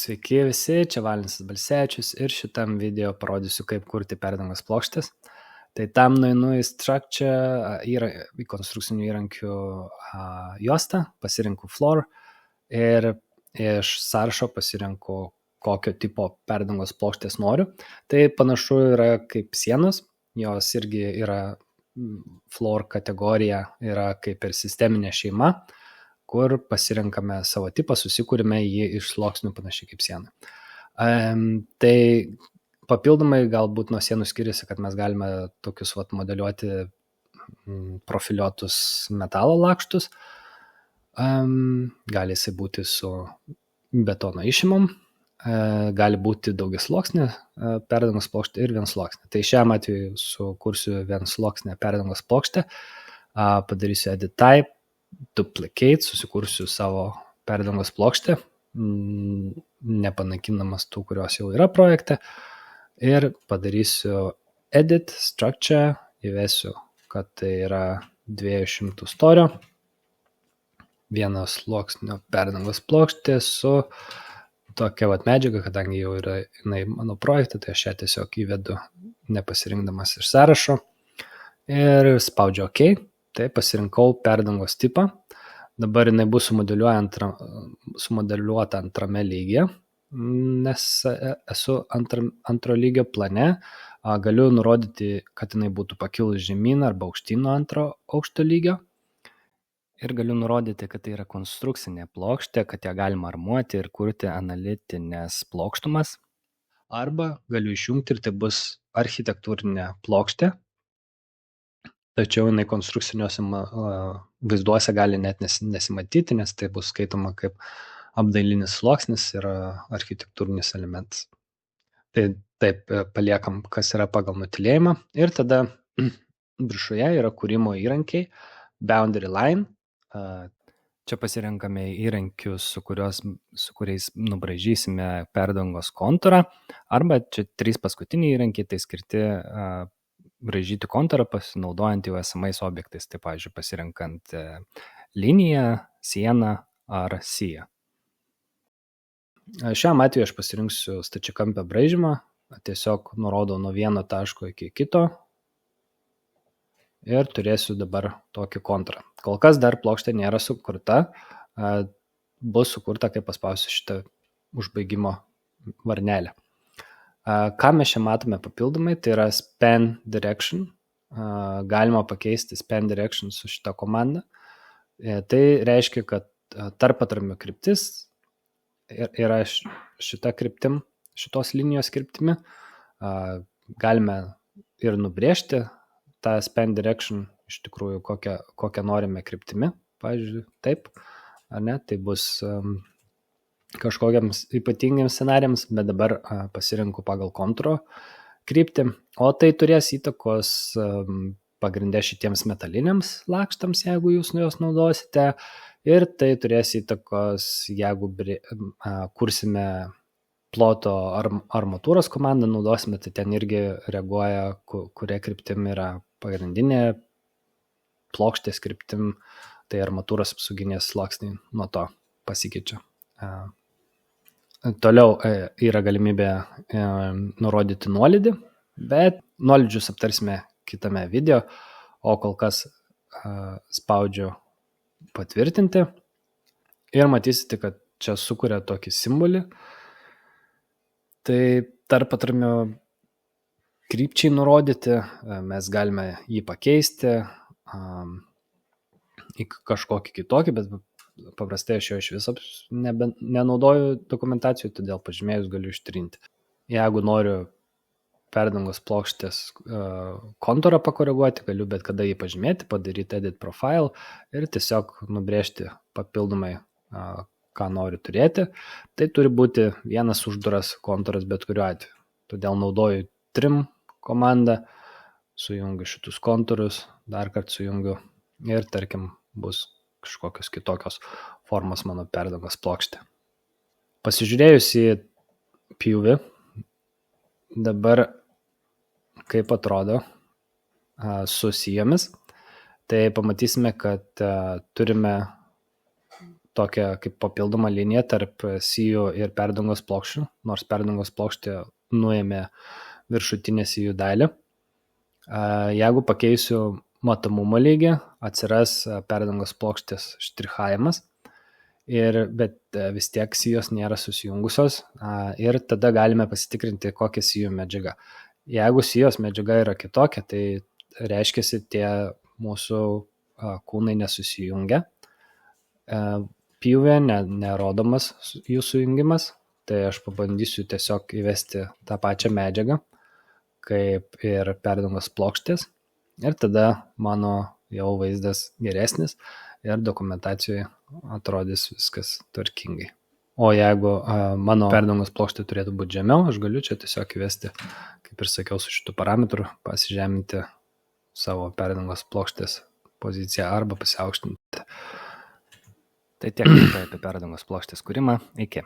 Sveiki visi, čia Valinsas Balsevičius ir šitam video parodysiu, kaip kurti perdangos plokštės. Tai tam nueinu į Structure, į konstrukcinių įrankių juostą, pasirinku Floor ir iš sąrašo pasirinku, kokio tipo perdangos plokštės noriu. Tai panašu yra kaip sienos, jos irgi yra Floor kategorija, yra kaip ir sisteminė šeima, kur pasirinkame savo tipą, susikūrime jį iš sluoksnių panašiai kaip siena. Tai papildomai galbūt nuo sienų skiriasi, kad mes galime tokius modeliuoti profiliuotus metalo lakštus. Gali jisai būti su betono išimom, gali būti daugiasluoksnė perdangos plokštė ir viensluoksnė. Tai šiam atveju sukursiu viensluoksnę perdangos plokštę, padarysiu edit type, duplicate, susikursiu savo perdangos plokštę, nepanaikindamas tų, kurios jau yra projekte, ir padarysiu edit, structure, įvesiu, kad tai yra 200 storio, vienas sluoksnio perdangos plokštė su tokia medžiaga, kadangi jau yra jinai mano projekte, tai aš ją tiesiog įvedu nepasirinkdamas iš sąrašo ir spaudžiu OK. Tai pasirinkau perdangos tipą. Dabar jinai bus sumodeliuota antrame lygyje, nes esu antro lygio plane. Galiu nurodyti, kad jinai būtų pakilus žemyn arba aukštyn nuo antro aukšto lygio. Ir galiu nurodyti, kad tai yra konstrukcinė plokštė, kad ją galima armuoti ir kurti analitinės plokštumas. Arba galiu išjungti ir tai bus architektūrinė plokštė. Tačiau jinai konstrukciniuose vaizduose gali net nesimatyti, nes tai bus skaitoma kaip apdailinis sluoksnis ir architektūrinis elementas. Tai taip paliekam, kas yra pagal nutylėjimą. Ir tada viršuje yra kūrimo įrankiai, boundary line. Čia pasirenkame įrankius, su kuriais nubraižysime perdangos kontūrą. Arba čia 3 paskutiniai įrankiai, tai skirti braižyti kontūrą pasinaudojant jau esamais objektais, tai pavyzdžiui pasirenkant liniją, sieną ar siją. Šiam atveju aš pasirinksiu stačiakampę braižymą, tiesiog nurodau nuo vieno taško iki kito ir turėsiu dabar tokį kontūrą. Kol kas dar plokštė nėra sukurta, bus sukurta, kai paspausiu šitą užbaigimo varnelę. Ką mes čia matome papildomai, tai yra span direction. Galima pakeisti span direction su šita komanda. Tai reiškia, kad tarpatramio kryptis yra šita kryptim, šitos linijos kryptimi. Galime ir nubrėžti tą span direction iš tikrųjų, kokią norime kryptimi. Pavyzdžiui, taip, ar ne, tai bus kažkokiams ypatingiams scenarijams, bet dabar pasirinku pagal kontūro kryptį, o tai turės įtakos pagrindę šitiems metaliniams lakštams, jeigu jūs juos naudosite, ir tai turės įtakos, jeigu kursime ploto armatūros komandą naudosime, tai ten irgi reaguoja, kuria kryptim yra pagrindinė plokštės kryptim, tai armatūros apsauginės sluoksniai nuo to pasikeičia. Toliau yra galimybė nurodyti nuolydį, bet nuolydžius aptarsime kitame video, o kol kas spaudžiu patvirtinti ir matysite, kad čia sukuria tokį simbolį. Tai tarpatramio krypčiai nurodyti, mes galime jį pakeisti į kažkokį kitokį, bet paprastai aš jo iš viso nenaudoju dokumentacijų, todėl pažymėjus galiu ištrinti. Jeigu noriu perdangos plokštės kontūrą pakoreguoti, galiu bet kada jį pažymėti, padaryti edit profile ir tiesiog nubrėžti papildomai, ką noriu turėti. Tai turi būti vienas uždaras kontūras bet kuriuo atveju. Todėl naudoju trim komandą, sujungiu šitus kontūrus, dar kartą sujungiu ir tarkim bus kažkokios kitokios formos mano perdangos plokštė. Pasižiūrėjus į pjūvį, dabar kaip atrodo su sijomis, tai pamatysime, kad turime tokią kaip papildomą liniją tarp sijų ir perdangos plokščių, nors perdangos plokštė nuėmė viršutinę sijų dalį. Jeigu pakeisiu matomumo lygį, atsiras perdangos plokštės štrichavimas, bet vis tiek sijos nėra susijungusios ir tada galime pasitikrinti, kokia sijų medžiaga. Jeigu sijos medžiaga yra kitokia, tai reiškia, tie mūsų kūnai nesusijungia. Pjūvė nerodomas jų sujungimas, tai aš pabandysiu tiesiog įvesti tą pačią medžiagą, kaip ir perdangos plokštės, ir tada mano jau vaizdas geresnis ir dokumentacijoje atrodys viskas tvarkingai. O jeigu mano perdangos plokštė turėtų būti žemiau, aš galiu čia tiesiog įvesti, kaip ir sakiau, su šitų parametrų pasižeminti savo perdangos plokštės poziciją arba pasiaukštinti. Tai tiek apie perdangos plokštės kūrimą. Iki.